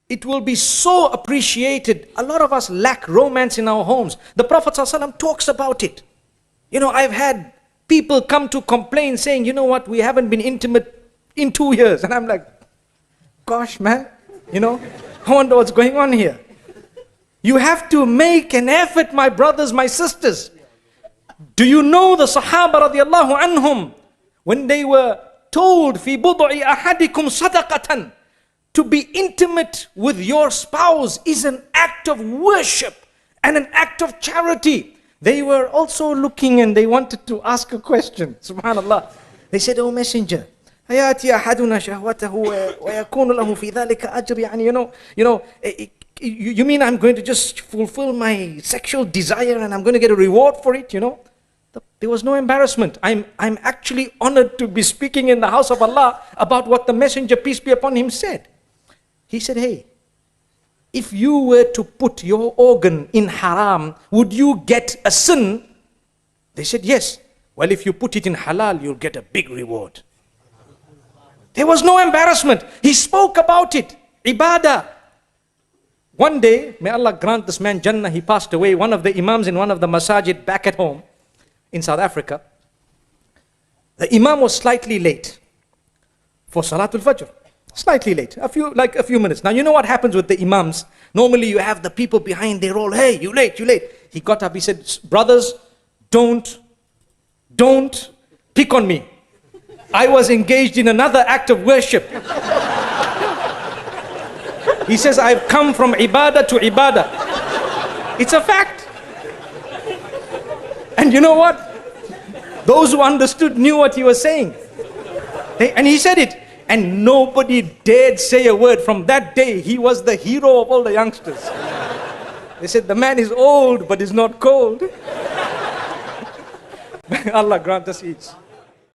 it will be so appreciated. A lot of us lack romance in our homes. The Prophet ﷺ talks about it. You know, I've had people come to complain saying, you know what, we haven't been intimate in 2 years. And I'm like, gosh, man, you know, I wonder what's going on here. You have to make an effort, my brothers, my sisters. Do you know the Sahaba radiallahu anhum, when they were told, فِي بُضْعِ أَحَدِكُمْ صَدَقَةً, to be intimate with your spouse is an act of worship and an act of charity. They were also looking and they wanted to ask a question. Subhanallah. They said, "Oh Messenger, أَيَاتِي أَحَدُنَا شَهْوَتَهُ وَيَكُونُ لَهُ فِي ذَلِكَ أَجْرِ." Yani, you mean I'm going to just fulfill my sexual desire and I'm going to get a reward for it, you know? There was no embarrassment. I'm actually honored to be speaking in the house of Allah about what the Messenger, peace be upon him, said. He said, hey, if you were to put your organ in haram, would you get a sin? They said, yes. Well, if you put it in halal, you'll get a big reward. There was no embarrassment. He spoke about it. Ibadah. One day, may Allah grant this man Jannah, he passed away, one of the imams in one of the masajid back at home in South Africa. The imam was slightly late for Salatul Fajr. Slightly late, a few minutes. Now you know what happens with the imams. Normally you have the people behind, they roll, hey, you late, you late. He got up, he said, brothers, don't pick on me. I was engaged in another act of worship. He says, I've come from ibadah to ibadah. It's a fact. And you know what? Those who understood knew what he was saying. And he said it. And nobody dared say a word. From that day, he was the hero of all the youngsters. They said, the man is old, but is not cold. Allah grant us each.